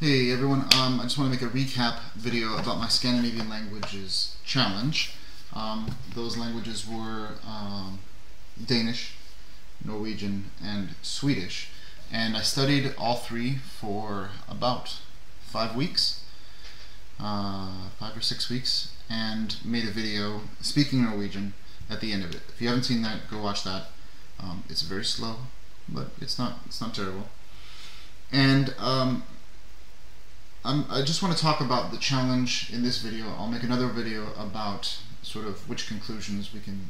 Hey everyone, I just want to make a recap video about my Scandinavian languages challenge. Those languages were Danish, Norwegian, and Swedish, and I studied all three for about 5 weeks, 5 or 6 weeks, and made a video speaking Norwegian at the end of it. If you haven't seen that, go watch that. It's very slow, but it's not terrible. And I just want to talk about the challenge in this video. I'll make another video about sort of which conclusions we can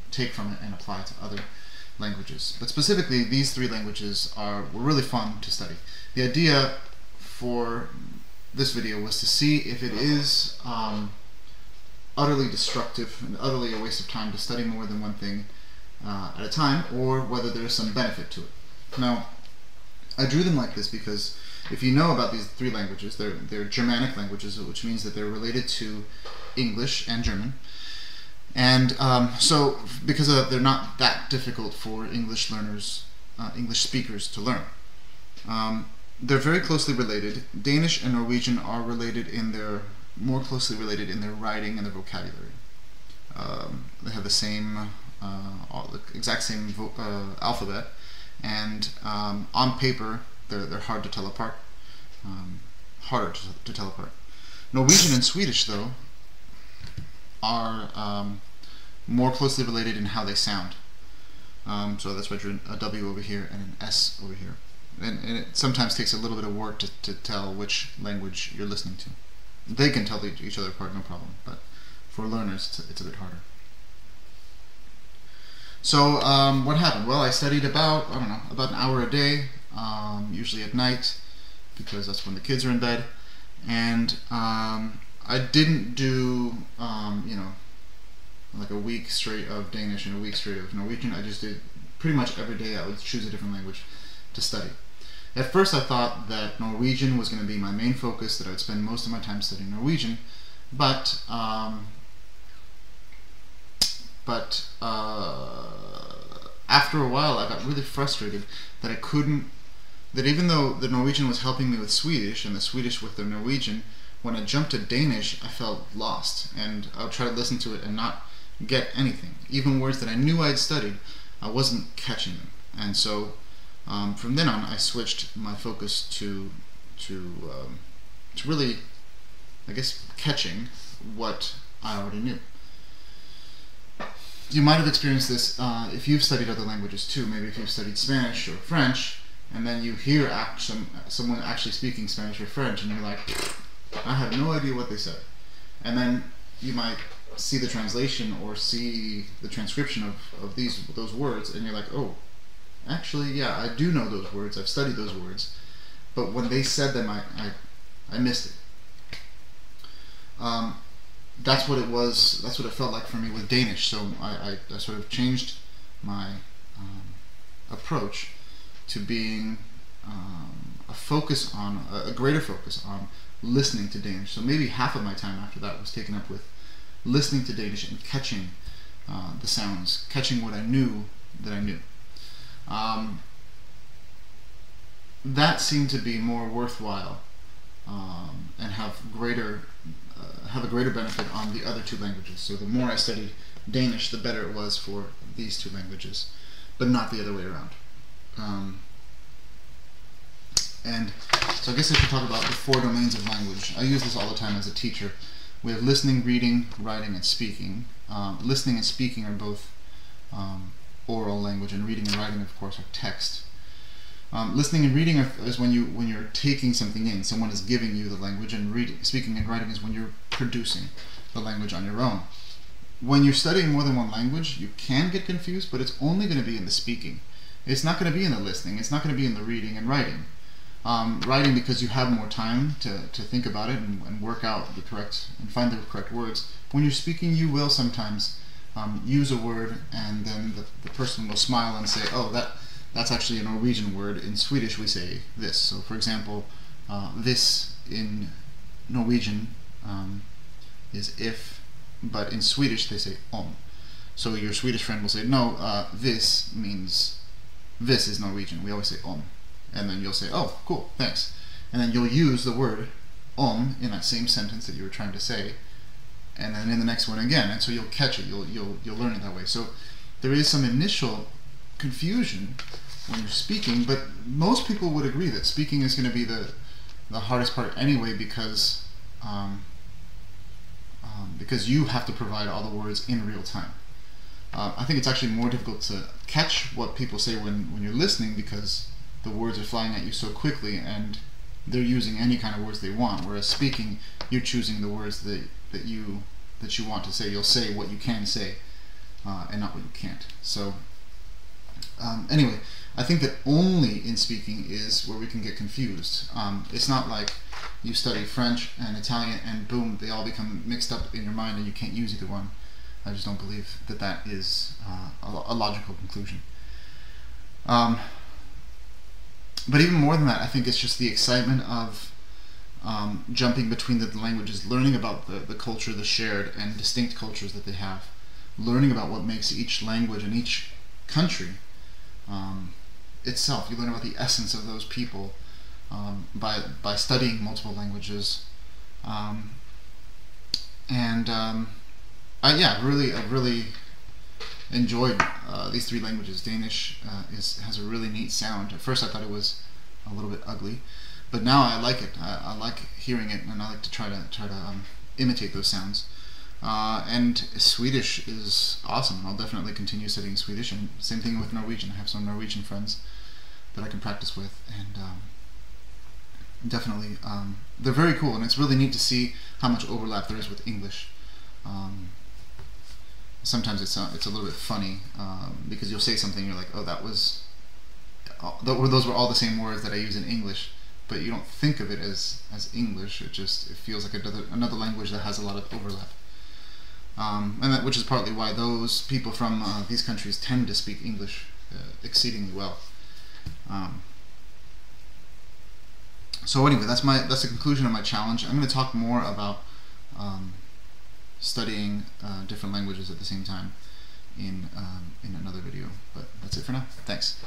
take from it and apply to other languages. But specifically, these three languages were really fun to study. The idea for this video was to see if it is utterly destructive and utterly a waste of time to study more than one thing at a time, or whether there's some benefit to it. Now, I drew them like this because if you know about these three languages, they're Germanic languages, which means that they're related to English and German. And so, because they're not that difficult for English learners, English speakers to learn. They're very closely related. Danish and Norwegian are more closely related in their writing and their vocabulary. They have the same, exact same alphabet, and on paper, they're hard to tell apart. Harder to tell apart. Norwegian and Swedish, though, are more closely related in how they sound. So that's why I drew a W over here and an S over here. And it sometimes takes a little bit of work to tell which language you're listening to. They can tell each other apart, no problem, but for learners, it's a bit harder. So what happened? Well, I studied about an hour a day, usually at night, because that's when the kids are in bed. And I didn't do like a week straight of Danish and a week straight of Norwegian. I just did pretty much every day. I would choose a different language to study. At first I thought that Norwegian was going to be my main focus, that I would spend most of my time studying Norwegian, but after a while I got really frustrated that even though the Norwegian was helping me with Swedish and the Swedish with the Norwegian, when I jumped to Danish I felt lost, and I would try to listen to it and not get anything. Even words that I knew I'd studied, I wasn't catching them. And so from then on I switched my focus to really, I guess, catching what I already knew. You might have experienced this if you've studied other languages too. Maybe if you've studied Spanish or French, and then you hear someone actually speaking Spanish or French, and you're like, I have no idea what they said. And then you might see the translation or see the transcription of those words, and you're like, oh, actually, yeah, I do know those words. I've studied those words, but when they said them, I missed it. That's what it was. That's what it felt like for me with Danish. So I sort of changed my approach to being a greater focus on listening to Danish. So maybe half of my time after that was taken up with listening to Danish and catching the sounds, catching what I knew that I knew. That seemed to be more worthwhile and have a greater benefit on the other two languages. So the more I studied Danish, the better it was for these two languages, but not the other way around. And so I guess I should talk about the 4 domains of language. I use this all the time as a teacher. We have listening, reading, writing, and speaking. Listening and speaking are both oral language, and reading and writing, of course, are text. Listening and reading is when you're taking something in. Someone is giving you the language, and speaking and writing is when you're producing the language on your own. When you're studying more than one language, you can get confused, but it's only going to be in the speaking. It's not going to be in the listening. It's not going to be in the reading and writing. Writing because you have more time to think about it and work out and find the correct words. When you're speaking, you will sometimes use a word, and then the person will smile and say, oh, that's actually a Norwegian word. In Swedish we say this. So for example, this in Norwegian is if, but in Swedish they say om. So your Swedish friend will say, no, this means, this is Norwegian. We always say om. And then you'll say, oh, cool, thanks. and then you'll use the word in that same sentence that you were trying to say, and then in the next one again, and so you'll catch it. You'll learn it that way. So there is some initial confusion when you're speaking, but most people would agree that speaking is going to be the hardest part anyway, because you have to provide all the words in real time. I think it's actually more difficult to catch what people say when you're listening, because the words are flying at you so quickly and they're using any kind of words they want, whereas speaking, you're choosing the words that you want to say. You'll say what you can say and not what you can't. So anyway, I think that only in speaking is where we can get confused. It's not like you study French and Italian and boom, they all become mixed up in your mind and you can't use either one. I just don't believe that that is a logical conclusion. But even more than that, I think it's just the excitement of jumping between the languages, learning about the culture, the shared and distinct cultures that they have, learning about what makes each language and each country itself. You learn about the essence of those people by studying multiple languages, I really enjoyed these three languages. Danish has a really neat sound. At first I thought it was a little bit ugly, but now I like it. I like hearing it, and I like to try to imitate those sounds. And Swedish is awesome. I'll definitely continue studying Swedish, and same thing with Norwegian. I have some Norwegian friends that I can practice with, and definitely they're very cool, and it's really neat to see how much overlap there is with English. Sometimes it's a little bit funny because you'll say something and you're like, oh, those were all the same words that I use in English, but you don't think of it as English. It feels like another language that has a lot of overlap, and which is partly why those people from these countries tend to speak English exceedingly well. So anyway, that's the conclusion of my challenge. I'm going to talk more about studying different languages at the same time in another video, but that's it for now. Thanks.